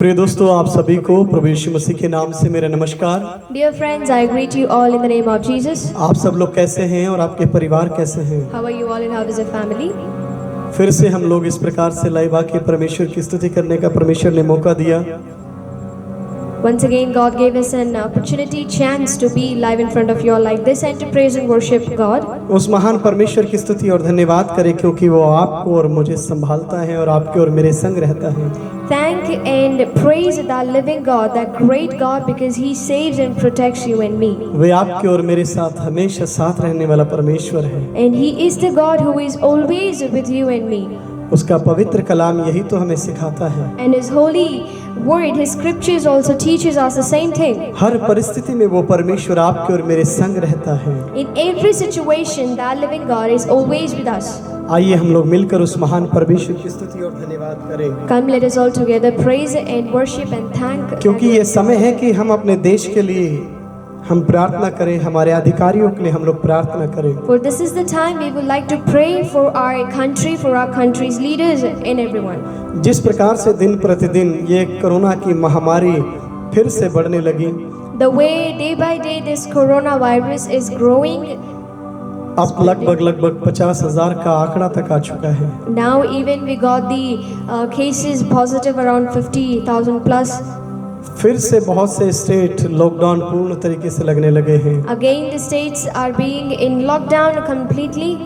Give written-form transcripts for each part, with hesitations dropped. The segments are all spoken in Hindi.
प्रिय दोस्तों, आप सभी को प्रभु यीशु मसीह के नाम से मेरा नमस्कार। Dear friends, I greet you all in the name of Jesus. आप सब लोग कैसे हैं और आपके परिवार कैसे हैं? How are you all and how is your family? फिर से हम लोग इस प्रकार से लाइव आके परमेश्वर की स्तुति करने का परमेश्वर ने मौका दिया। Once again, God gave us an opportunity, chance to be live in front of you all like this and to praise and worship God. उस महान परमेश्वर की स्तुति और धन्यवाद करें, क्योंकि वो आपको और मुझे संभालता है और आपके और मेरे संग रहता है। Thank and praise the living God, that great God, because He saves and protects you and me. वे आपके और मेरे साथ हमेशा साथ रहने वाला परमेश्वर है। And He is the God who is always with you and me. उसका पवित्र कलाम यही तो हमें सिखाता है। And His holy word, His scriptures also teaches us the same thing. हर परिस्थिति में वो परमेश्वर आपके और मेरे संग रहता है। In every situation, that living God is always with us. आइए हम लोग मिलकर उस महान परमेश्वर की स्तुति और धन्यवाद करें। Come, let us all together praise and worship and thank. क्योंकि ये समय है कि हम अपने देश के लिए हम प्रार्थना करें, हमारे अधिकारियों के लिए हम लोग प्रार्थना करें। For this is the time we would like to pray for our country, for our country's leaders and everyone. जिस प्रकार से दिन प्रतिदिन ये कोरोना की महामारी फिर से बढ़ने लगी, The way day by day this coronavirus is growing, अब लगभग 50,000 का आंकड़ा तक आ चुका है। now even we got the cases positive around 50,000 plus. फिर से बहुत से स्टेट लॉकडाउन पूर्ण तरीके से लगने लगे हैं Again the states are being in lockdown completely.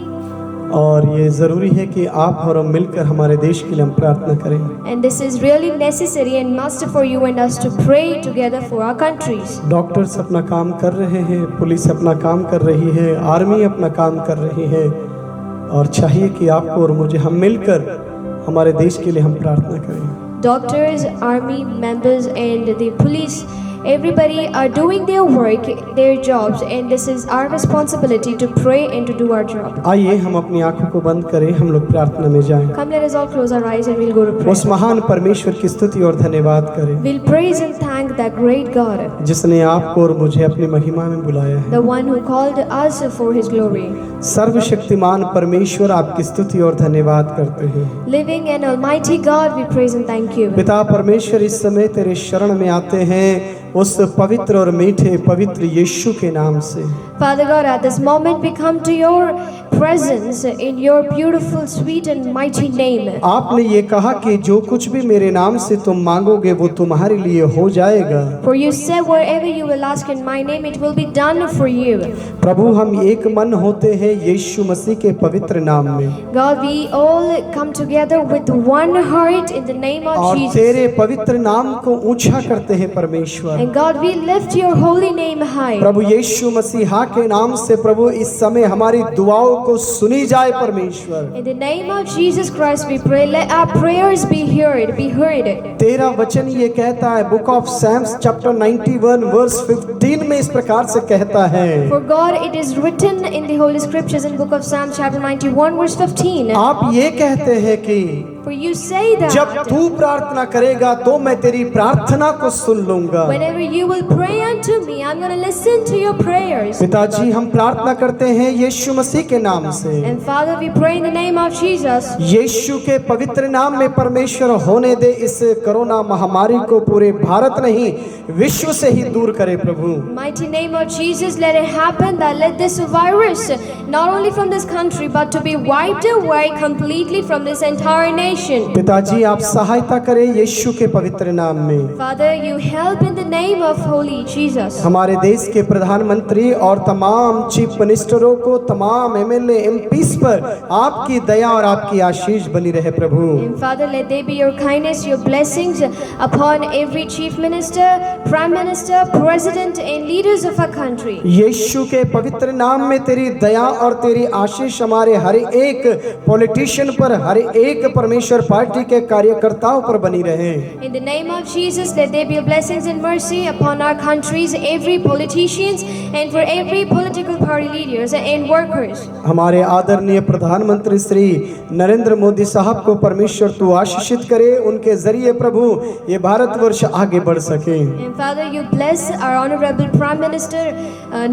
और ये ज़रूरी है कि आप और हम मिलकर हमारे देश के लिए हम प्रार्थना करें। And this is really necessary and must for you and us to pray together for our countries. Doctors अपना काम कर रहे हैं, पुलिस अपना काम कर रही है, आर्मी अपना काम कर रही है, और चाहिए कि आपको और मुझे हम मिलकर हमारे देश के लिए हम प्रार्थना करें। Doctors, army members and the police, everybody are doing their work, their jobs, and this is our responsibility to pray and to do our job. आइए हम अपनी आंखों को बंद करें, हम लोग प्रार्थना में जाएं। Come, let us all close our eyes and we'll go to prayer. उस महान परमेश्वर की स्तुति और धन्यवाद करें We'll praise and thank that great God, जिसने आपको और मुझे अपनी महिमा में बुलाया है। the one who called us for His glory. सर्वशक्तिमान परमेश्वर आपकी स्तुति और धन्यवाद करते हैं। Living and almighty God, we praise and thank you. पिता परमेश्वर, इस समय तेरे शरण में आते हैं उस पवित्र और मीठे पवित्र यीशु के नाम से। Father God, at this moment we come to your presence in your beautiful, sweet and mighty name. आपने ये कहा कि जो कुछ भी मेरे नाम से तुम मांगोगे वो तुम्हारे लिए हो जाएगा। For you said wherever you will ask in my name, it will be done for you. प्रभु, हम एक मन होते हैं यीशु मसीह के पवित्र नाम में, God, we all come together with one heart in the name of और Jesus. तेरे पवित्र नाम को ऊंचा करते हैं परमेश्वर। And God, we lift your holy name high. प्रभु यीशु मसीहा के नाम से प्रभु इस समय हमारी दुआओं को सुनी जाए परमेश्वर। In the name of Jesus Christ we pray, let our prayers be heard, be heard. तेरा वचन ये कहता है, book of Psalms chapter 91 verse 15 में इस प्रकार से कहता है। For God, it is written in the Holy Scriptures in book of Psalms chapter 91 verse 15. आप ये कहते हैं कि For you say जब that तू प्रार्थना करेगा तो मैं तेरी प्रार्थना को सुन लूंगा। whenever you will pray unto me, I'm going to listen to your prayers. पिताजी, हम प्रार्थना करते हैं यीशु मसीह के नाम से। And Father, we pray in the name of Jesus. यीशु के पवित्र नाम में परमेश्वर होने दे इस कोरोना महामारी को पूरे भारत नहीं विश्व से ही दूर करे प्रभु। Mighty name of Jesus, let it happen that let this virus not only from this country but to be wiped away completely from this entire nation. पिताजी, आप सहायता करें यीशु के पवित्र नाम में। Father, you help in the name of holy Jesus. हमारे देश के प्रधानमंत्री और तमाम चीफ मिनिस्टरों को, तमाम एमएलए एमपीस पर आपकी दया और आपकी आशीष बनी रहे प्रभु। And Father, let there be your kindness, your blessings upon every chief minister, prime minister, president and leaders of our country. यीशु के पवित्र नाम में तेरी दया और तेरी आशीष हमारे हर एक पॉलिटिशियन पर, हर एक परमेश्वर पार्टी के कार्यकर्ताओं पर बनी रहे। In the name of Jesus, let there be blessings and mercy upon our countries, every politicians and for every political party leaders and workers. हमारे आदरणीय प्रधानमंत्री श्री नरेंद्र मोदी साहब को परमेश्वर तू आशीषित करे, उनके जरिए प्रभु ये भारतवर्ष आगे बढ़ सके। And Father, you bless our honorable Prime Minister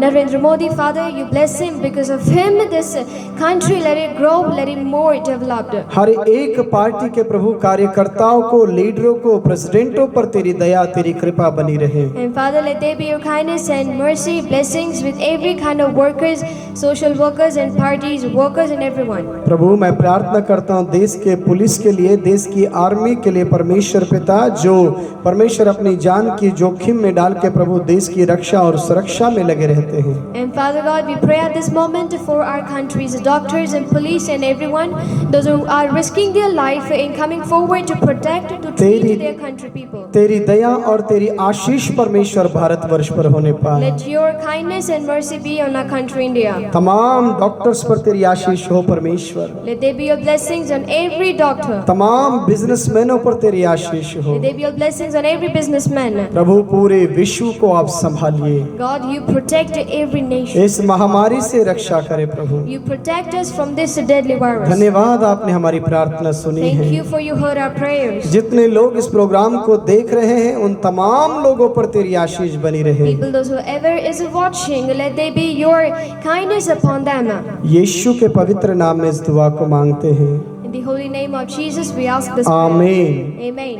Narendra Modi. Father, you bless him, because of him this country let it grow, let it more developed. हर एक पार्टी के प्रभु कार्यकर्ताओं को, लीडरों को, प्रेसिडेंटों पर तेरी दया, तेरी कृपा बनी रहे। And Father, let there be your kindness and mercy, blessings with every kind of workers, social workers and parties, workers and everyone. प्रभु मैं प्रार्थना करता हूँ देश के पुलिस के लिए, देश की आर्मी के लिए परमेश्वर पिता, जो परमेश्वर अपनी जान की जोखिम में डाल के प्रभु देश की रक्षा और सुरक्षा में लगे रहते हैं। And Father God, we pray at this moment for our country's doctors and police and everyone, those who are risking their life in coming forward to protect, to treat their country people. तेरी दया और तेरी आशीष परमेश्वर भारतवर्ष पर होने पाए। Let your kindness and mercy be on our country India. तमाम डॉक्टर्स पर तेरी आशीष हो परमेश्वर। Let there be your blessings on every doctor. तमाम बिजनेसमैनों पर तेरी आशीष हो। Let there be your blessings on every businessman. प्रभु पूरे विश्व को आप संभालिए। God, you protect every nation. इस महामारी से रक्षा करे प्रभु। You protect us from this deadly virus. धन्यवाद, आपने हमारी प्रार्थना सुनी Thank है। you for you heard our prayers. जितने लोग इस प्रोग्राम को देख रहे हैं उन तमाम लोगों पर तेरी आशीष बनी रहे। People, those whoever is watching, let there be your kindness upon them. यीशु के पवित्र नाम में इस दुआ को मांगते हैं, In the holy name of Jesus, we ask this. आमीन। Amen.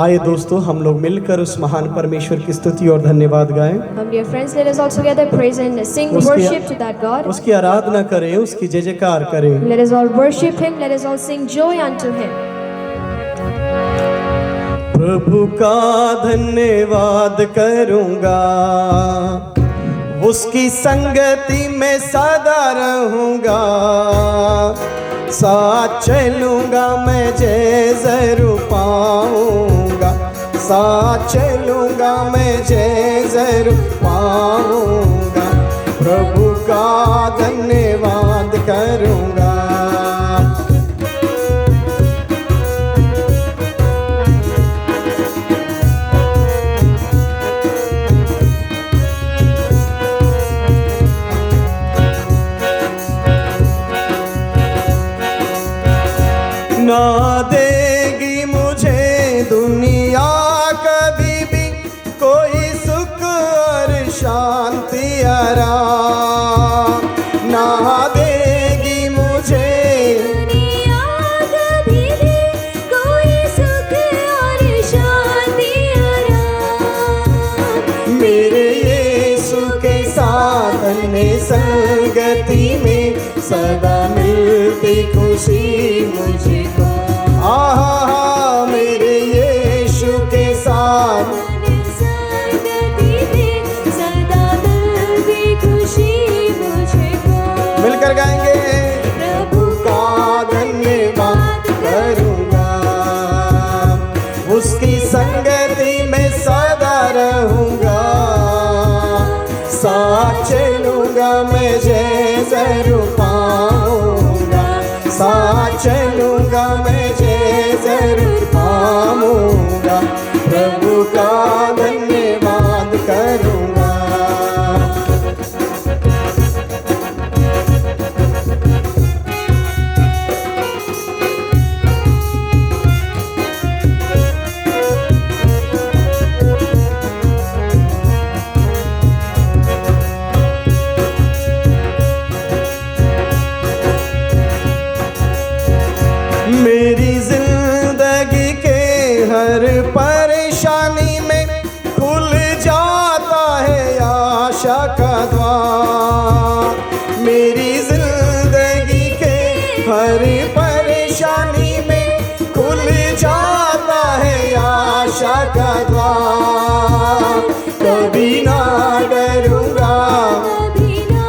आइए दोस्तों, हम लोग मिलकर उस महान परमेश्वर की स्तुति और धन्यवाद गाएं, Dear friends, let us all together praise and sing worship to that God. उसकी आराधना करें, उसकी जय जयकार करें। Let us all worship Him. Let us all sing joy unto Him. प्रभु का धन्यवाद करूंगा, उसकी संगति में सदा रहूंगा, साथ चलूंगा मैं जय जरूर पाऊंगा, साथ चलूंगा मैं जय जरूर पाऊंगा, प्रभु का धन्यवाद करूंगा। ना देगी मुझे दुनिया कभी भी कोई सुख और शांति आराम, ना देगी मुझे दुनिया कभी भी कोई सुख और शांति आराम, मेरे यीशु के साथ अन्य संगति में सदा मिलती खुशी मुझको। आहा, मेरे यीशु के साथ संगति में सदा मिलती खुशी मुझको। मिलकर गाएंगे, प्रभु का धन्यवाद करूंगा, उसकी संगति में सदा रहूंगा, साथ चलूंगा मैं जय जरूर पाऊंगा, साथ चलूंगा मैं जय जरूर पाऊंगा, प्रभु का धन्यवाद करूंगा। मेरी जिंदगी के हर परेशानी में खुल जाता है आशा का द्वार, मेरी जिंदगी के हर परेशानी में खुल जाता है आशा का द्वार, कभी ना डरूंगा, कभी ना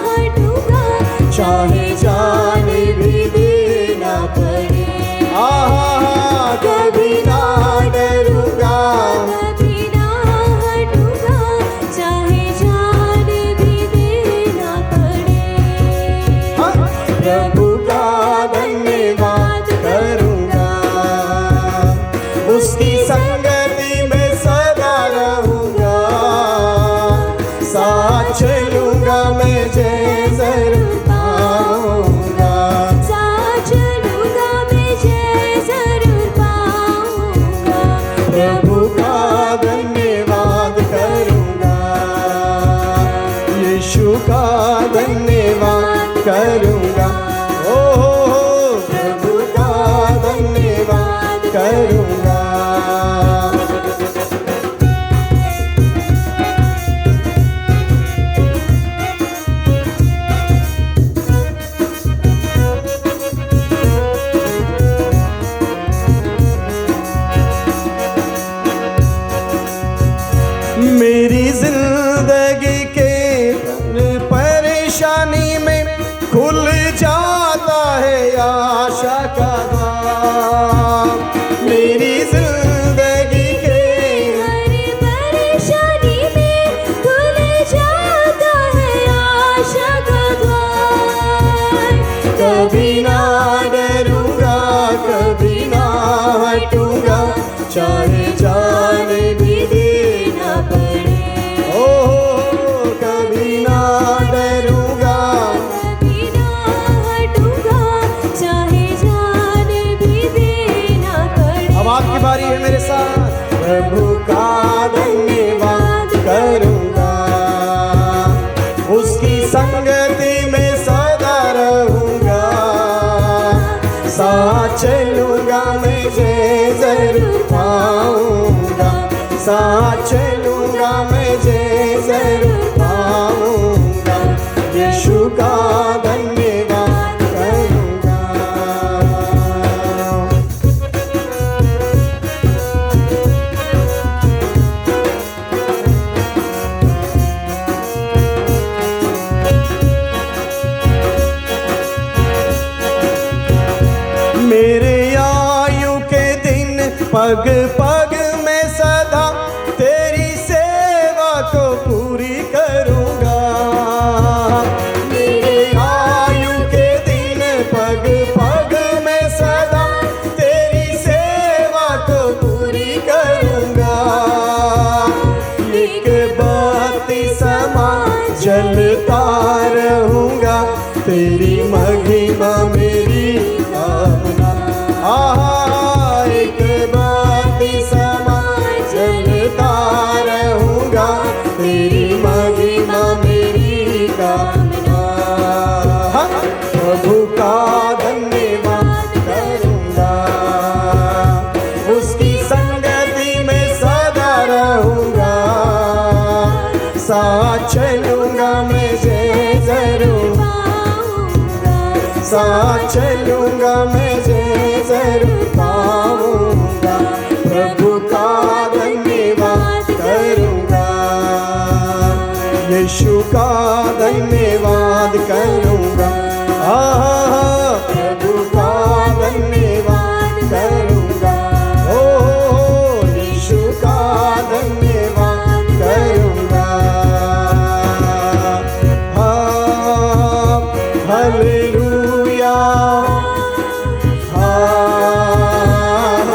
हटूंगा, चाहे जाने भी देना पड़े। आहा, कभी ना डरूंगा, कभी ना हटूंगा, चाहे जान भी देना पड़े। हाँ, प्रभु का धन्यवाद करूंगा, उसकी संगति में सदा रहूंगा, मेरी जिंदगी के परेशानी में खुल जाता है आशा का द्वार। मेरी जिंदगी के हर परेशानी में खुल जाता है आशा का द्वार। कभी ना डरूंगा, कभी ना हटूंगा, चाहे जान भी देना पड़े। ओ कभी ना डरूंगा, कभी ना हटूंगा, चाहे जान भी देना पड़े। अब आपकी बारी है मेरे साथ। प्रभु का धन्यवाद करूंगा, उसकी संगति में सदा रहूंगा, साथ चलूंगा मैं जे जरूर पाऊंगा, साथ चलूंगा मैं जे जरूर पाऊंगा, यीशु का धन्यवाद करूंगा। मेरे आयु के दिन पग पग में सदा तेरी सेवा को पूरी करूंगा। मेरे आयु के दिन पग पग में सदा तेरी सेवा को पूरी करूंगा। एक बाती समान जलता रहूंगा, तेरी महिमा मेरी कामना। एक बाती समान जलता रहूंगा, तेरी महिमा मेरी कामना। प्रभु का धन्यवाद करूंगा, उसकी संगति में सदा रहूंगा, साथ चलूंगा मैं जे जरूर, साथ चलूंगा मैं जे जरूर पाऊंगा। प्रभु का धन्यवाद करूंगा, यीशु का धन्यवाद करूंगा। प्रभु का धन्यवाद करूंगा, ओ यीशु का धन्यवाद करूंगा। Hallelujah,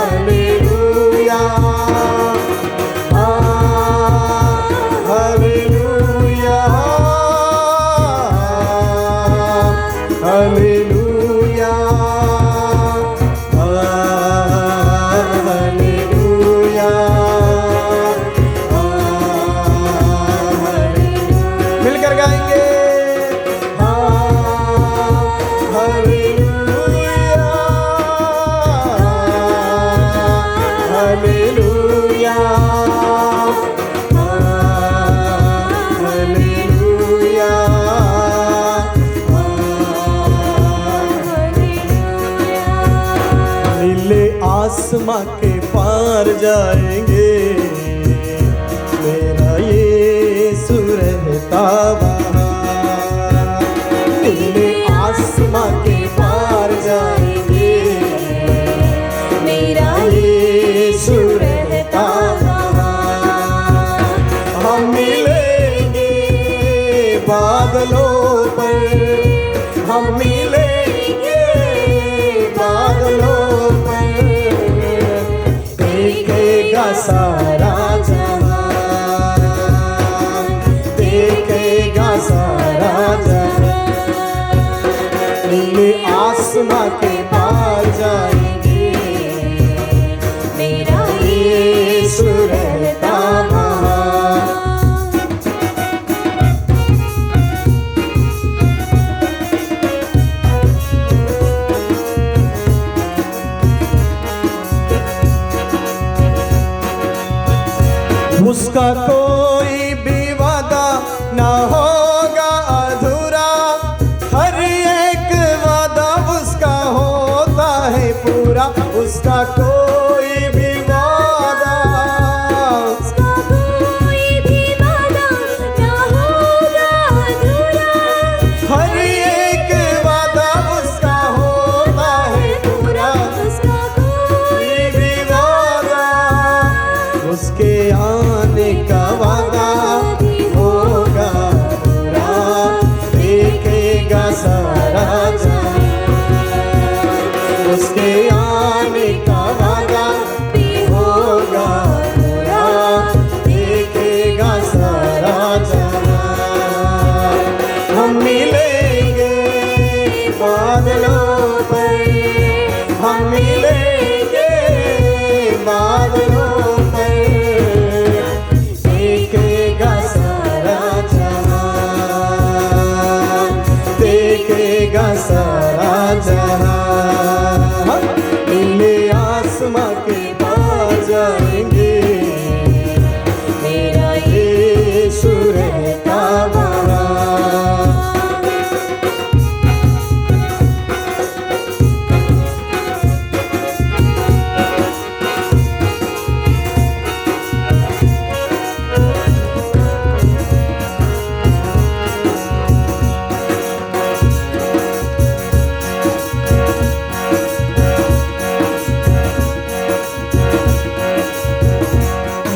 hallelujah, hallelujah, hallelujah, hallelujah, मिलकर गाएंगे। हालेलुया, हालेलुया, नीले आसमां के पार जाएंगे, मेरा यीशु रहता वहाँ। नीले आसमां के पार जाएंगे, मेरा यीशु रहता वहाँ। हम मिलेंगे बादलों पर, हम मिलेंगे बादलों पर, देखेगा सारा जहान, देखेगा सारा जहान। नीले आसमां के पार जाएंगे, मेरा यीशु रहता वहाँ। उसका कोई भी वादा ना होगा अधूरा, हर एक वादा उसका होता है पूरा। उसका कोई भी वादा, उसका कोई भी उसके आने का वादा भी होगा पूरा, देखेगा सारा जहां। उसके आने का वादा भी होगा पूरा, देखेगा सारा जहां। हम मिलेंगे बादलों पर, हम मिलेंगे बादलों पर, देखेगा सारा जहां, देखेगा सारा जहां। नीले आसमां के पार जाएंगे, मेरा यीशु रहता वहाँ।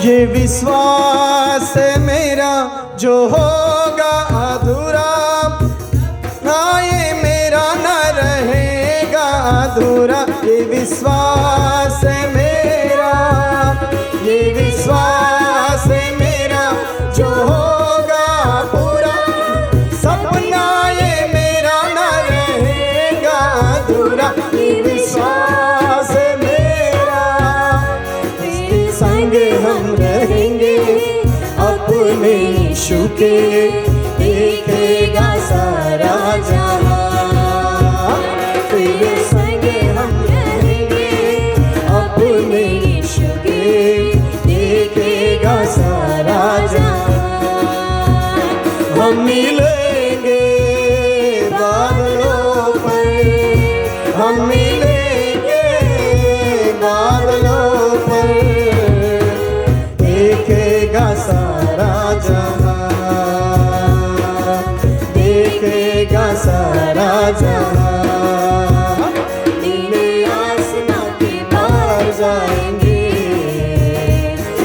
ये विश्वास है मेरा जो होगा अधूरा, हाँ ये मेरा न रहेगा अधूरा। ये विश्वास है मेरा, ये विश्वास है मेरा जो होगा पूरा, सपना ये मेरा न रहेगा अधूरा। ये विश्वास है मेरा, तेरे संग हम रहेंगे अपने यीशु के, देखेगा सारा जहां। तेरे संग हम रहेंगे अपने यीशु के, देखेगा सारा जहां। हम मिलेंगे बादलों पर, हम मिलेंगे बादलों पर, देखेगा सारा जहां, देखेगा सारा जहां। नीले आसमां के पार जाएंगे,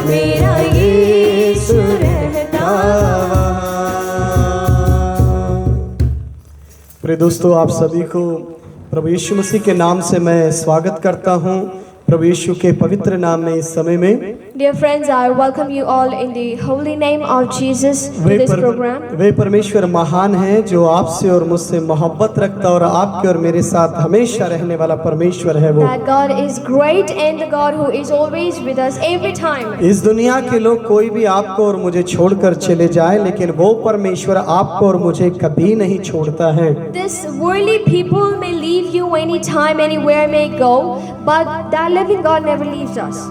मेरा यीशु रहता वहाँ। प्रिय दोस्तों, आप सभी को प्रभु यीशु मसीह के नाम से मैं स्वागत करता हूँ। प्रभु यीशु के पवित्र नाम में इस समय में Dear friends, I welcome you all in the holy name of Jesus to this program. वे परमेश्वर महान हैं जो आपसे और मुझसे मोहब्बत रखता और आपके और मेरे साथ हमेशा रहने वाला परमेश्वर है वो। That God is great and the God who is always with us every time. इस दुनिया के लोग कोई भी आपको और मुझे छोड़कर चले जाए, लेकिन वो परमेश्वर आपको और मुझे कभी नहीं छोड़ता है। This worldly people may leave you anytime, anywhere may go, but that living God never leaves us.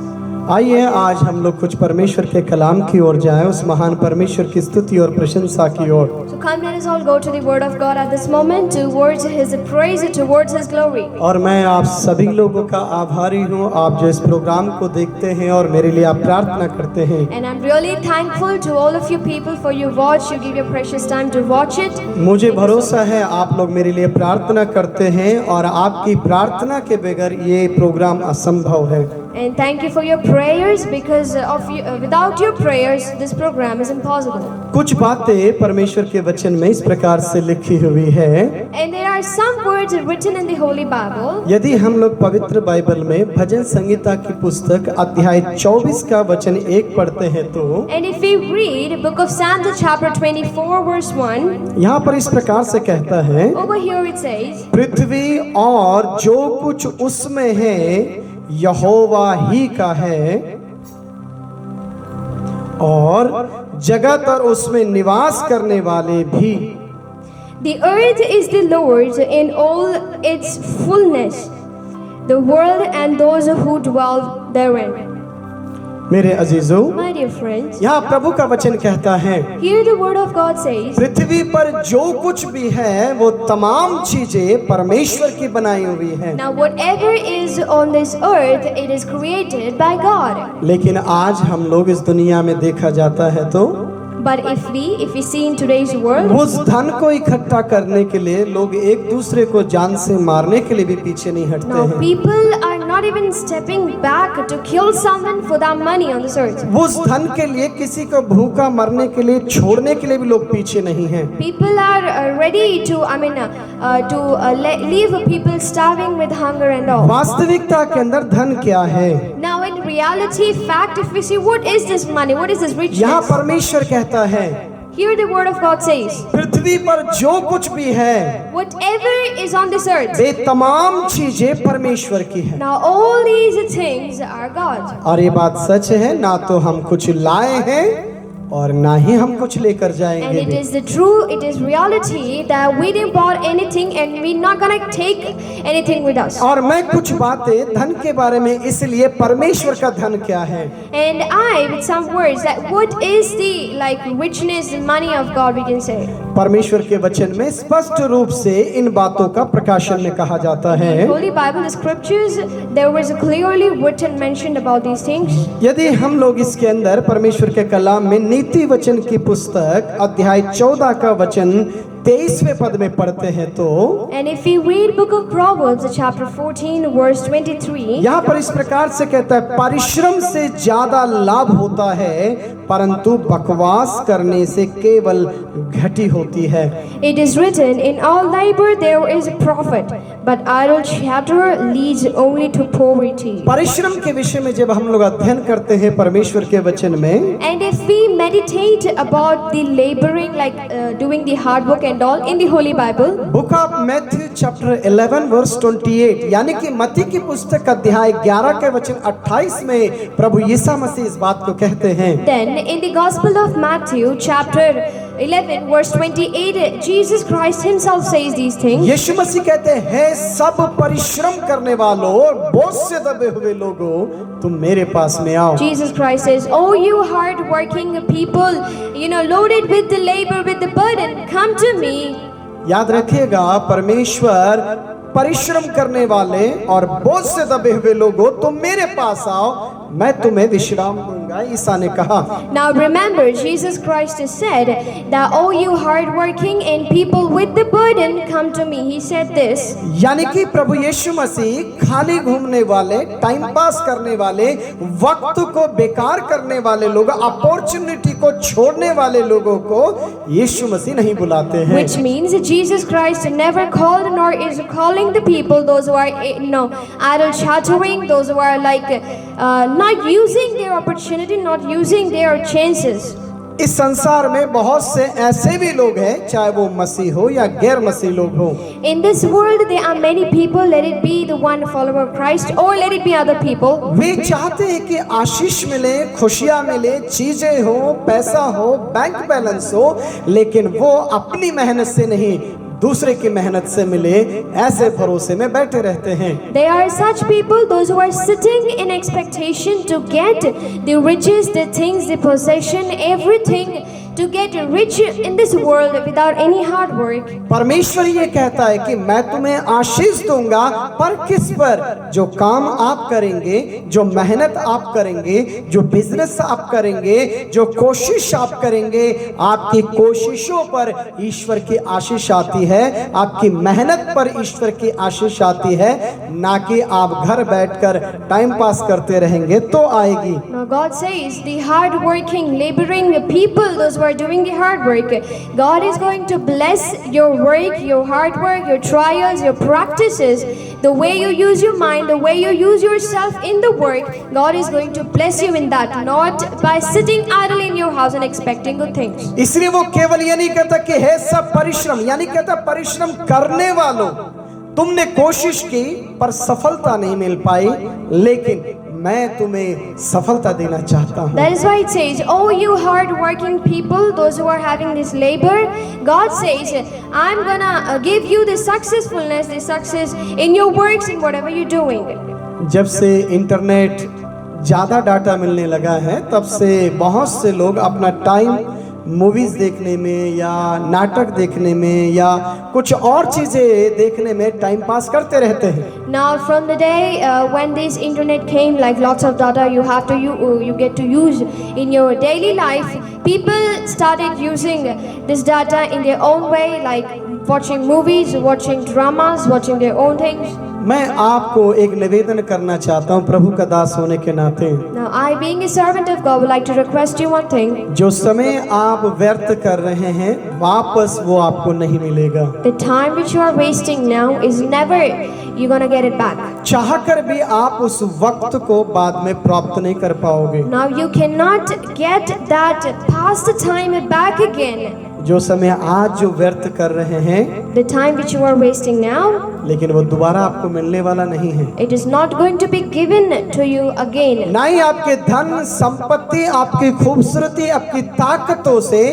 आइए आज हम लोग कुछ परमेश्वर के कलाम की ओर जाएं, उस महान परमेश्वर की स्तुति और प्रशंसा की ओर। So come, let us all go to the Word of God at this moment, towards His praise, towards His glory. और मैं आप सभी लोगों का आभारी हूँ, आप जो इस प्रोग्राम को देखते हैं और मेरे लिए आप प्रार्थना करते हैं। And I'm really thankful to all of you people for your watch. You give your precious time to watch it. मुझे भरोसा है आप लोग मेरे लिए प्रार्थना करते हैं और आपकी प्रार्थना के बगैर ये प्रोग्राम असंभव है। And thank you for your prayers, because without your prayers, this program is impossible. कुछ बातें परमेश्वर के वचन में इस प्रकार से लिखी हुई है। And there are some words written in the Holy Bible. यदि हम लोग पवित्र बाइबल में भजन संहिता की पुस्तक अध्याय 24 का वचन 1 पढ़ते हैं तो And if we read Book of Psalms chapter 24 verse 1, यहाँ पर इस प्रकार से कहता है, over here it says, पृथ्वी और जो कुछ उसमें है यहोवा ही का है, और जगत और उसमें निवास करने वाले भी। the earth is the Lord's in all its fullness, the world and those who dwell therein. मेरे अजीजों, My dear friends, यहाँ प्रभु का वचन कहता है, here the word of God says, पृथ्वी पर जो कुछ भी है वो तमाम चीजें परमेश्वर की बनाई हुई हैं। now whatever is on this earth, it is created by God. लेकिन आज हम लोग इस दुनिया में देखा जाता है तो But if we see in today's world, उस धन को इकट्ठा करने के लिए लोग एक दूसरे को जान से मारने के लिए भी पीछे नहीं हटते now हैं। people are not even stepping back to kill someone for that money on this earth. उस धन के लिए किसी को भूखा मरने के लिए छोड़ने के लिए भी लोग पीछे नहीं हैं। People are ready to, leave people starving with hunger and all. वास्तविकता के अंदर धन क्या है? Now in reality, fact, if we see what is this money, what is this यहाँ richness? परमेश्वर कहता है, Here the word of God says, पृथ्वी पर जो कुछ भी है whatever is on this earth, वे तमाम चीजें परमेश्वर की है। now all these things are God. और ये बात सच है, ना तो हम कुछ लाए हैं और ना ही हम कुछ लेकर And जाएंगे it भी। is the true, it is reality that we didn't bought anything and we're not gonna take anything with us. और मैं कुछ बातें धन के बारे में इसलिए परमेश्वर का धन क्या है, And I, with some words, that what is the richness and money of God, we can say. परमेश्वर के वचन में स्पष्ट रूप से इन बातों का प्रकाशन में कहा जाता है। In Holy Bible, the scriptures, there was a clearly written mention about these things. यदि हम लोग इसके अंदर परमेश्वर के कलाम में नीति वचन की पुस्तक अध्याय 14 का वचन 23वें पद में पढ़ते हैं तो And if we read book of Proverbs, chapter 14, verse 23, यहाँ पर इस प्रकार से कहता है, परिश्रम से ज्यादा लाभ होता है परंतु बकवास करने से केवल घटी होती है। it is written, in all labor there is a profit, but idle chatter leads only to poverty. परिश्रम के विषय में जब हम लोग अध्ययन करते हैं परमेश्वर के वचन में, And if we meditate about the laboring, doing the hard work and all in the Holy Bible, book of Matthew chapter 11 verse 28 यानी कि मत्ती की पुस्तक अध्याय 11 के वचन 28 में प्रभु यीशु मसीह इस बात को कहते हैं। then in the Gospel of Matthew, chapter 11, verse 28, Jesus Christ himself says these things. यीशु मसीह कहते हैं, सब परिश्रम करने वालों और बोझ से दबे हुए लोगों, तुम मेरे पास में आओ। Jesus Christ says, oh you hard working people, loaded with the labor, with the burden, come to me. याद रखिएगा, परमेश्वर परिश्रम करने वाले और बोझ से दबे हुए लोगों, तुम मेरे पास आओ, मैं तुम्हें विश्राम दूंगा, ईसा ने कहा। Now remember, Jesus Christ has said that all you hard working and people with the burden, come to me. He said this. यानी कि प्रभु यीशु मसीह खाली घूमने वाले, टाइम पास करने वाले, वक्त को बेकार करने वाले लोग, अपॉर्चुनिटी को छोड़ने वाले लोगों को यीशु मसीह नहीं बुलाते हैं। Which means Jesus Christ never called nor is calling the people, those who are idle chattering, those who are not using their opportunity, not using their chances. इस संसार में बहुत से ऐसे भी लोग हैं, चाहे वो मसीह हो या गैर मसीह लोग हो। In this world there are many people, let it be the one follower of Christ or let it be other people. वे चाहते हैं कि आशीष मिले, खुशियां मिले, चीजें हो, पैसा हो, बैंक बैलेंस हो, लेकिन वो अपनी मेहनत से नहीं, दूसरे की मेहनत से मिले, ऐसे भरोसे में बैठे रहते हैं। There are such people, those who are sitting in expectation to get the riches, the things, the possession, everything, to get rich in this world without any hard work. परमेश्वर ये कहता है कि मैं तुम्हें आशीष दूंगा, पर किस पर? जो काम आप करेंगे, जो मेहनत आप करेंगे, जो बिजनेस आप करेंगे, जो कोशिश आप करेंगे, आपकी कोशिशों पर ईश्वर की आशीष आती है, आपकी मेहनत पर ईश्वर की आशीष आती है, ना कि आप घर बैठकर टाइम पास करते रहेंगे तो आएगी। Now God says the hard working, laboring people, those who are doing the hard work, God is going to bless your work, your hard work, your trials, your practices, the way you use your mind, the way you use yourself in the work. God is going to bless you in that, not by sitting idle in your house and expecting good things. इसलिए वो केवल ये नहीं कहता कि है सब परिश्रम, यानी कहता परिश्रम करने वालों, तुमने कोशिश की पर सफलता नहीं मिल पाई, लेकिन मैं तुम्हें सफलता देना चाहता हूँ। That is why it says, oh you hard working people, those who are having this labor, God says, I'm gonna give you the successfulness, the success in your works, in whatever you're doing. जब से इंटरनेट ज़्यादा डाटा मिलने लगा है, तब से बहुत से लोग अपना टाइम मूवीज देखने में या नाटक देखने में या कुछ और चीजें देखने में टाइम पास करते रहते हैं। Now, from the day when this internet came, like lots of data you get to use in your daily life, people started using this data in their own way, like watching movies, watching dramas, watching their own things. मैं आपको एक निवेदन करना चाहता हूँ प्रभु का दास होने के नाते। Now, I, being a servant of God, would like to request you one thing. जो समय आप व्यर्थ कर रहे हैं वापस वो आपको नहीं मिलेगा। The time which you are wasting now is never you're gonna get it back. चाहकर भी आप उस वक्त को बाद में प्राप्त नहीं कर पाओगे। Now you cannot get that past the time back again. जो समय आज जो व्यर्थ कर रहे हैं The time which you are wasting now, लेकिन वो दोबारा आपको मिलने वाला नहीं है। it is not going to be given to you again. ना ही आपके धन संपत्ति, आपकी खूबसूरती, आपकी ताकतों से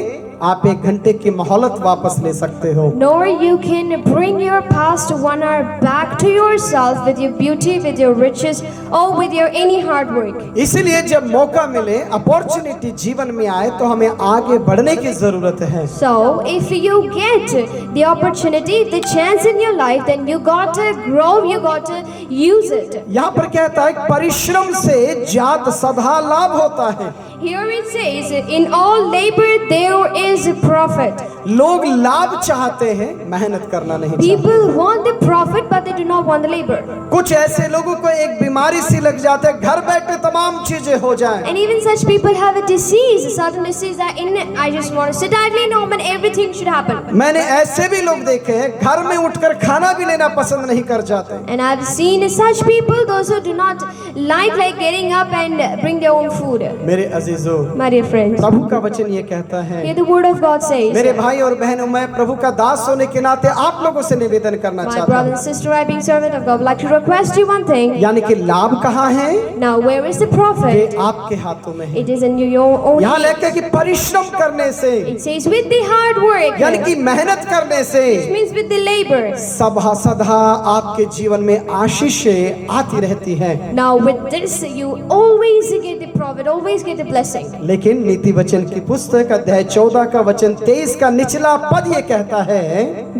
आप 1 घंटे की मोहलत वापस ले सकते हो। Nor you can bring your past 1 hour back to yourself with your beauty, with your riches, or with your any hard work. इसीलिए जब मौका मिले, अपॉर्चुनिटी जीवन में आए तो हमें आगे बढ़ने की जरूरत है। So if you get the opportunity, the chance in your life, then you got to grow, you got to use it. यहाँ पर कहता है परिश्रम से जात सदा लाभ होता है। Here it says, in all labor there is a profit. लोग लाभ चाहते हैं, मेहनत करना नहीं चाहते। People want the profit, but they do not want the labor. कुछ ऐसे लोगों को एक बीमारी सी लग जाते है, घर बैठे तमाम चीजें हो जाएं। And even such people have a disease, a certain disease that I just want to sit idly in home and everything should happen. मैंने ऐसे भी लोग देखे हैं घर में उठकर खाना भी लेना पसंद नहीं कर जाते। And I've seen such people, those who do not like getting up and bring their own food. मेरे अजीजों, My dear friends, प्रभु का वचन ये कहता है, here the word of God says, मेरे भाई और बहनों, मैं प्रभु का दास होने के नाते आप लोगों से निवेदन करना my चाहता brother हूँ। and sister, I being servant of God, would like to request you one thing. यानी कि लाभ कहाँ है? Now, where is the ये profit? आपके हाथों में है। It is in your own यहाँ hands. लिखा है कि परिश्रम करने से, It says with the hard work, यानी कि मेहनत करने से which means with the labor. सदा आपके जीवन में आशीषें आती रहती है। Now, with this, you always get the profit, always get the blessing. लेकिन नीति वचन की पुस्तक अध्याय 14 का वचन 23 का निचला पद ये कहता है,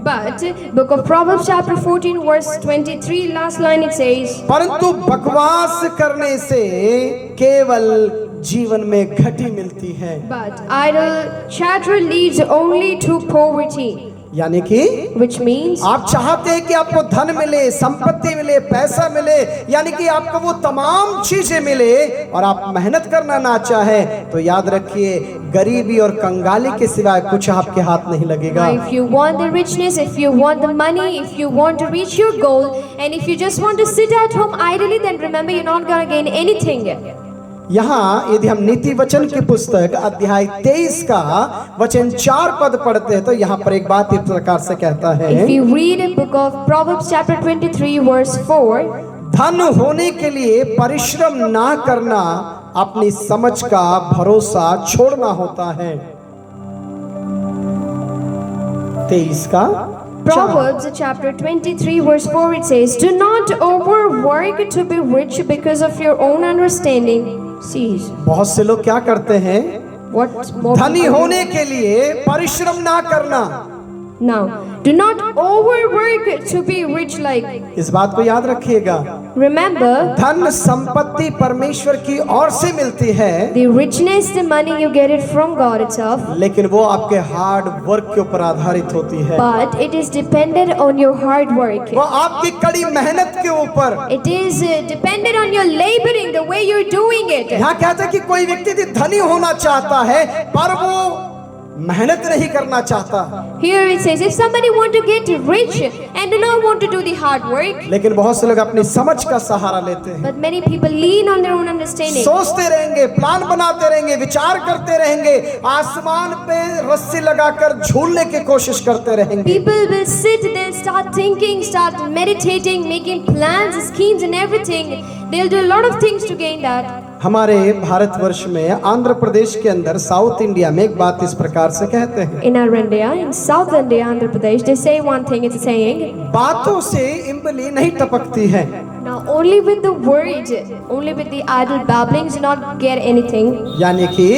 But book of Proverbs chapter 14 verse 23 last line it says, परंतु बकवास करने से केवल जीवन में घटी मिलती है। but idle chatter leads only to poverty. यानी कि Which means आप चाहते हैं कि आपको धन मिले, संपत्ति मिले, पैसा मिले, यानी कि आपको वो तमाम चीजें मिले और आप मेहनत करना ना चाहे तो याद रखिए गरीबी और कंगाली के सिवाय कुछ आपके हाथ नहीं लगेगा। now if you want the richness, if you want the money, if you want to reach your goal, and if you just want to sit at home idly, then remember you're not going to gain anything. यहाँ यदि हम नीति वचन की पुस्तक अध्याय 23 का वचन 4 पद पढ़ते हैं तो यहाँ पर एक बात इस प्रकार से कहता है, If you read a book of Proverbs chapter 23 verse 4, धन होने के लिए परिश्रम ना करना अपनी समझ का भरोसा छोड़ना होता है। 23 का Proverbs chapter 23 verse 4 it says, do not overwork to be rich because of your own understanding. Cease. बहुत से लोग क्या करते हैं, What more? धनी होने के लिए परिश्रम ना करना। Now, do not overwork to be rich like. इस बात को याद रखिएगा, Remember, धन संपत्ति परमेश्वर की ओर से मिलती है, the richness, the money you get it from God itself, लेकिन वो आपके हार्ड वर्क के ऊपर आधारित होती है, but it is dependent on your hard work. वो आपकी कड़ी मेहनत के ऊपर। It is dependent on your laboring, the way you're doing it. यहाँ कहता है कि कोई व्यक्ति यदि धनी होना चाहता है पर वो मेहनत नहीं करना चाहता, Here it says, if somebody want to get rich and do not want to do the hard work, लेकिन बहुत से लोग अपनी समझ का सहारा लेते हैं, but many people lean on their own understanding. सोचते रहेंगे, प्लान बनाते रहेंगे, विचार करते रहेंगे, आसमान पे रस्सी लगाकर झूलने की कोशिश करते रहेंगे। People will sit, they'll start thinking, start meditating, making plans, schemes and everything. They'll do a lot of things to gain that. हमारे भारतवर्ष में आंध्र प्रदेश के अंदर साउथ इंडिया में एक बात इस प्रकार से कहते हैं, In our India, in South India, Andhra Pradesh, they say one thing, it's a saying, बातों से इमली नहीं टपकती है, Now only with the words, only with the idle babblings do not get anything. यानी कि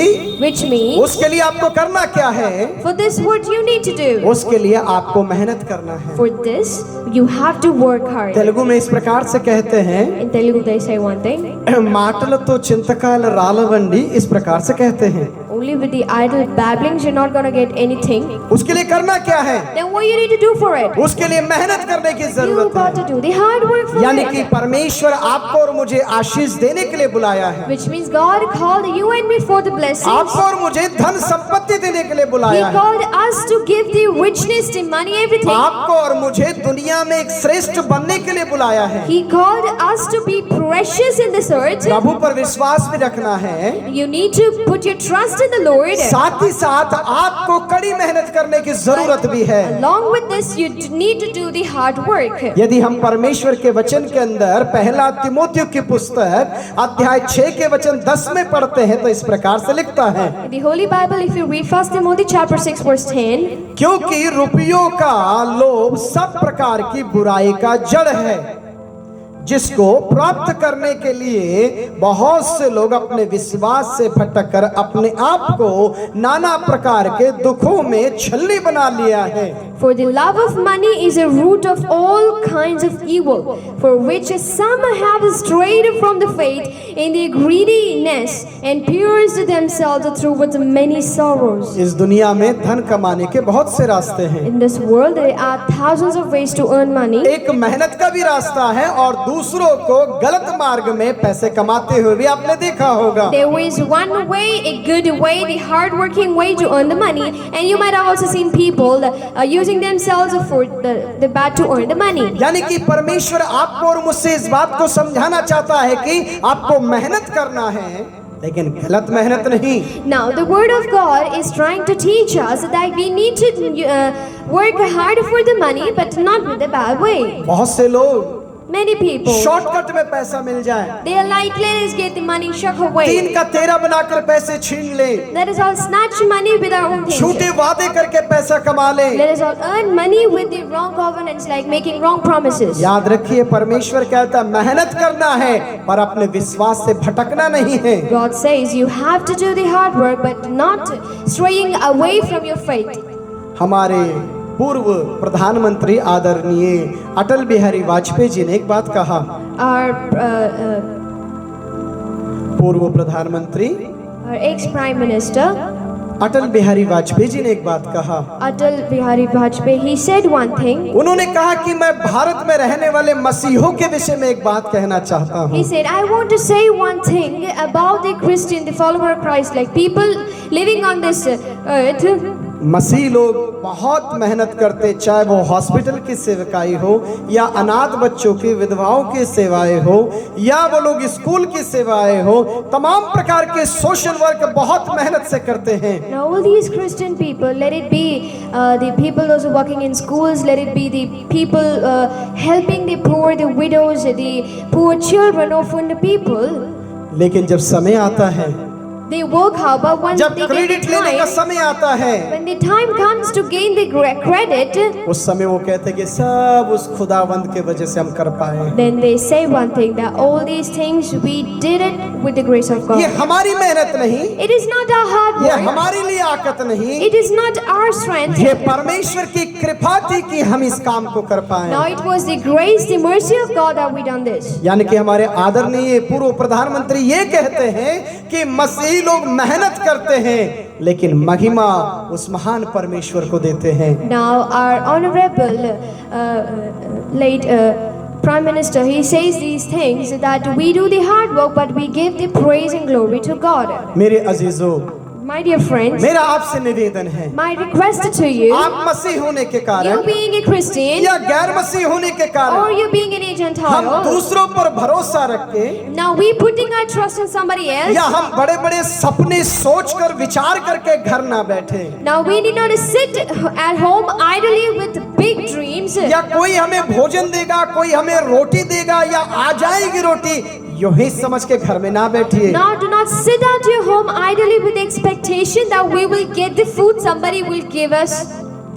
Which means, उसके लिए आपको करना क्या है? for this what you need to do. उसके लिए आपको मेहनत करना है। For this, you have to work hard. Telugu में इस प्रकार से कहते हैं, In Telugu they say one thing, మాటలతో చింతకాయలు రాలవండి, इस प्रकार से कहते हैं। only with the idle babblings you're not gonna get anything. उसके लिए करना क्या है? Then what you need to do for it? उसके लिए मेहनत करने की You जरूरत got to है। do the hard work for यानी कि it. परमेश्वर आपको और मुझे आशीष देने के लिए बुलाया है। Which means God called you and me for the blessings. आपको और मुझे धन संपत्ति देने के लिए He बुलाया है। called us to give the richness, the money, everything. आपको और मुझे दुनिया में एक श्रेष्ठ बनने के लिए बुलाया है। He called us to be precious in this earth. प्रभु पर विश्वास भी रखना है, You need to put your trust in the Lord. साथ ही साथ आपको कड़ी मेहनत करने की जरूरत भी है। Along with this, you need to do the hard work. यदि हम परमेश्वर के वचन के अंदर पहला तिमोथियो की पुस्तक अध्याय 6 के वचन 10 में पढ़ते हैं तो इस प्रकार से लिखता है, In the Holy Bible, if you read 1 Timothy chapter 6 verse 10, क्योंकि रुपयों का लोभ सब प्रकार की बुराई का जड़ है, जिसको प्राप्त करने के लिए बहुत से लोग अपने विश्वास से भटक कर अपने आप को नाना प्रकार के दुखों में छलनी बना लिया है। For the love of money is a root of all kinds of evil, for which some have strayed from the faith in their greediness and pierced themselves through with many sorrows. इस दुनिया में धन कमाने के बहुत से रास्ते हैं। In this world, there are thousands of ways to earn money. एक मेहनत का भी रास्ता है और दूसरों को गलत मार्ग में पैसे कमाते हुए भी आपने देखा होगा। There is one way, a good way, the hard-working way to earn the money, and you might have also seen people using themselves for the bad to earn the money. यानी कि परमेश्वर आपको और मुझसे इस बात को समझाना चाहता है कि आपको मेहनत करना है, लेकिन गलत मेहनत नहीं। Now, the Word of God is trying to teach us that we need to work hard for the money, but not with the bad way. बहुत से लोग Many people, शॉर्टकट में पैसा मिल जाए, they are like, let us get the money, shuck away. 3 का 13 बनाकर पैसे छीन ले, Let us all snatch money with our own things. झूठे वादे करके पैसा कमा ले। Let us all earn money with the wrong covenants, like making wrong promises. याद रखिए, परमेश्वर कहता है मेहनत करना है पर अपने विश्वास से भटकना नहीं है। God says you have to do the hard work, but not straying away from your faith. हमारे पूर्व प्रधानमंत्री आदरणीय अटल बिहारी वाजपेयी जी ने एक बात कहा। Our पूर्व प्रधानमंत्री ex-prime minister, अटल बिहारी वाजपेयी जी ने एक बात कहा। Atal Bihari Vajpayee, he said one thing. उन्होंने कहा कि मैं भारत में रहने वाले मसीहों के विषय में एक बात कहना चाहता हूँ। He said, I want to say one thing about the Christian, the follower of Christ, like people living on this earth. मसीह लोग बहुत मेहनत करते, चाहे वो हॉस्पिटल की सेवकाई हो या अनाथ बच्चों की विधवाओं की सेवाएं हो या वो लोग स्कूल की सेवाएं हो, तमाम प्रकार के सोशल वर्क बहुत मेहनत से करते हैं। Now all these Christian people, let it be the people those who are working in schools, let it be the people helping the poor, the widows, the poor children, orphan people. लेकिन जब समय आता है, They work hard, but once जब they क्रेडिट get लेने का time, समय आता है, when the time comes to gain the credit, उस समय वो कहते हैं कि सब उस खुदावंद के वजह से हम कर पाए। then they say one thing, that all these things we did it with the grace of ये God. हमारी मेहनत नहीं, It is not our hard ये work. हमारी लियाकत नहीं, It is not our strength. ये परमेश्वर की कृपा थी कि हम इस काम को कर पाए। Now it was the grace, the mercy of God that we done this. यानी कि हमारे आदरणीय पूर्व प्रधानमंत्री ये कहते हैं कि मसीही लोग मेहनत करते हैं लेकिन महिमा उस महान परमेश्वर को देते हैं। Now our honorable late Prime Minister, he says these things, that we do the hard work but we give the praise and glory to God. मेरे अजीजों, My dear friends, मेरा आपसे निवेदन है, my request to you, आप मसीह होने के you कारण being a Christian या गैर मसीह होने के or कारण you being a हम Gentile, दूसरों पर भरोसा रख के now we putting our trust in somebody else. या हम बड़े बड़े सपने सोचकर विचार करके घर ना बैठे, Now we need not sit at home idly with big dreams. या कोई हमें भोजन देगा, कोई हमें रोटी देगा या आ जाएगी रोटी, यूं ही समझ के घर में ना बैठिए। Now do not sit at your home idly with the expectation that we will get the food somebody will give us.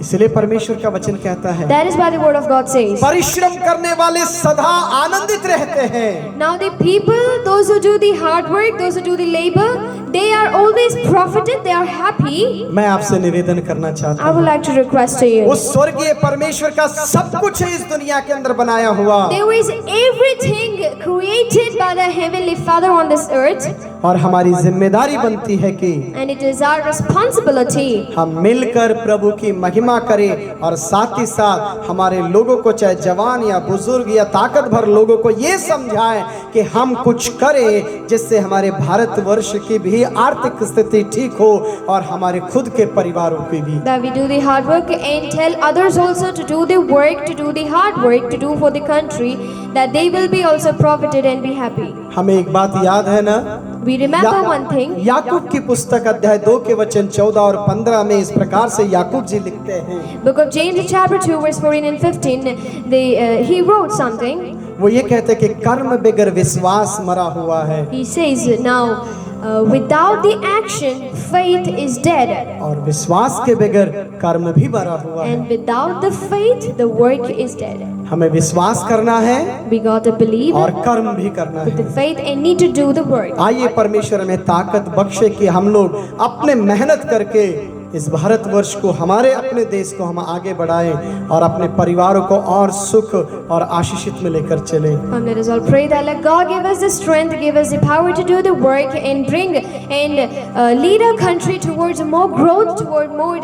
इसलिए परमेश्वर का वचन कहता है, That is why the word of God says, परिश्रम करने वाले सदा आनंदित रहते हैं। now the people, those who do the hard work, those who do the labor, they are always profited, they are happy. मैं आपसे निवेदन करना चाहता I would हूँ, like to request to you, उस स्वर्गीय परमेश्वर का सब कुछ है इस दुनिया के अंदर बनाया हुआ, there is everything created by the Heavenly Father on this earth, और हमारी जिम्मेदारी बनती है कि and it is our responsibility हम मिलकर प्रभु की महिमा करें और साथ ही साथ हमारे लोगों को, चाहे जवान या बुजुर्ग या ताकत भर लोगों को ये समझाएं कि हम कुछ करें जिससे हमारे भारतवर्ष की भी आर्थिक स्थिति ठीक हो और हमारे खुद के परिवारों की भी। that we do the hard work and tell others also to do the work, to do the hard work, to do for the country, that they will be also profited and be happy. हमें एक बात याद है ना, We remember one thing. याकूब की पुस्तक अध्याय 2 के वचन 14 और 15 में इस प्रकार से याकूब जी लिखते हैं, Book of James chapter 2 verse 14 and 15, he wrote something. वो ये कहते हैं कि कर्म बगैर विश्वास मरा हुआ है, He says, now without the action faith is dead, और विश्वास के बगैर कर्म भी मरा हुआ है। and without the faith the work is dead. हमें विश्वास करना है We got to believe और it कर्म भी करना with है। the faith and need to do the work. आइए परमेश्वर हमें ताकत बख्शे कि हम लोग अपने मेहनत करके इस भारतवर्ष को, हमारे अपने देश को हम आगे बढ़ाएं और अपने परिवारों को और सुख और आशीषित में लेकर चलें। Come, let us all pray that let God give us the strength, give us the power to do the work and bring and lead our country towards more growth, toward more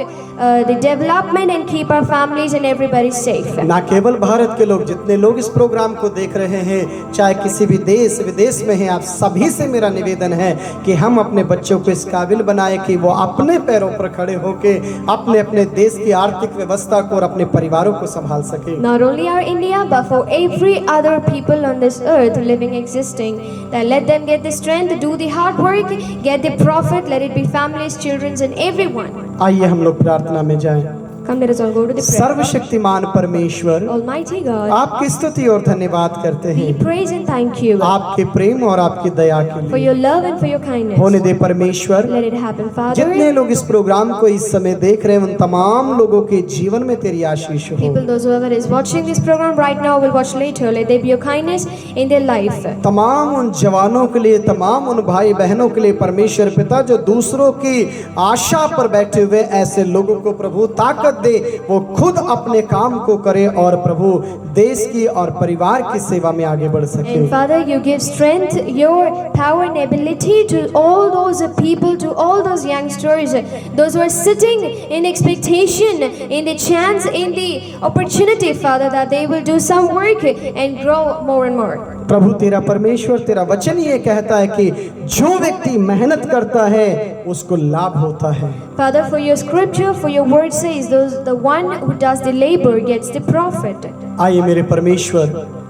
the development, and keep our families and everybody safe. ना केवल भारत के लोग, जितने लोग इस प्रोग्राम को देख रहे हैं, चाहे किसी भी देश विदेश में हैं, आप सभी से मेरा निवेदन है कि हम अपने बच्चों को इस काबिल बनाएं कि वो अपने पैरों पर खड़े होके अपने अपने देश की आर्थिक व्यवस्था को और अपने परिवारों को संभाल सके। Not only our India, but for every other people on this earth living, existing, that let them get the strength, do the hard work, get the profit, let it be families, children and everyone. आइए हम लोग प्रार्थना में जाएं। Come, let us all go to the prayer. सर्वशक्तिमान परमेश्वर, Almighty God, आपकी स्तुति और धन्यवाद करते we हैं praise and thank you आपके प्रेम और आपकी दया के for लिए। your love and for your kindness. होने दे परमेश्वर, Let it happen, जितने Father. लोग इस प्रोग्राम को इस समय देख रहे हैं उन तमाम लोगों के जीवन में तेरी आशीष हो। People, those whoever is watching this program right now will watch later. Let there be your kindness in their life. तमाम उन जवानों के लिए, तमाम उन भाई बहनों के लिए परमेश्वर पिता जो दूसरों की आशा पर बैठे हुए, ऐसे लोगों को प्रभु ताकत दे, वो खुद अपने काम को करे और प्रभु देश की और परिवार की सेवा में आगे बढ़ सके। And Father, you give strength, your power and ability to all those people, to all those youngsters, those who are sitting in expectation, in the chance, in the opportunity, Father, that they will do some work and grow more and more. प्रभु तेरा परमेश्वर, तेरा वचन ये कहता है कि जो व्यक्ति मेहनत करता है उसको लाभ होता है। Father, for your scripture, for your word says, the one who does the labor gets the profit. आइए मेरे परमेश्वर,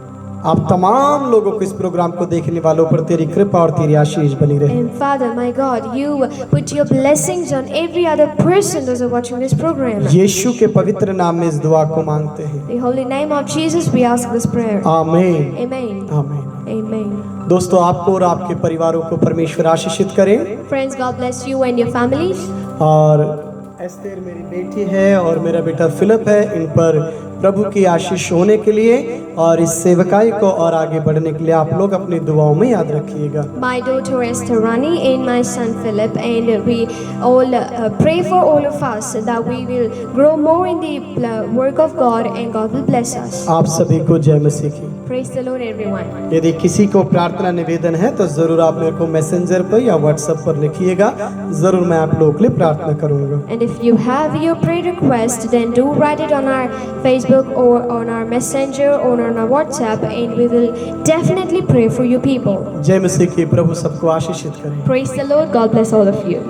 आप तमाम लोगों को इस प्रोग्राम को देखने वालों पर तेरी कृपा और तेरी आशीष बनी रहे। And Father, my God, you put your blessings on every other person those who are watching this program. यीशु के पवित्र नाम में इस दुआ को मांगते हैं, In the holy name of Jesus, we ask this prayer. आमीन Amen. आमीन। Amen. दोस्तों, आपको और आपके परिवारों को परमेश्वर आशीषित करे। Friends, God bless you and your families. और एस्तेर मेरी बेटी है और मेरा बेटा फिलिप है, इन पर प्रभु की आशीष होने के लिए और इस सेवकाई को और आगे बढ़ने के लिए आप लोग अपनी दुआओं में याद रखिएगा। My daughter Esther Rani and my son Philip, and we all pray for all of us that we will grow more in the work of God and God will bless us. आप सभी को जय मसीह की। Praise the Lord, everyone. यदि किसी को प्रार्थना निवेदन है तो जरूर आप मेरे को मैसेंजर पर या व्हाट्सएप पर लिखिएगा, जरूर मैं आप लोगों के लिए प्रार्थना करूंगा। And if you have your prayer request, then do write it on our Facebook or on our Messenger or on our WhatsApp, and we will definitely pray for you people. जय मसीह की। प्रभु सबको आशीषित करें। Praise the Lord. God bless all of you.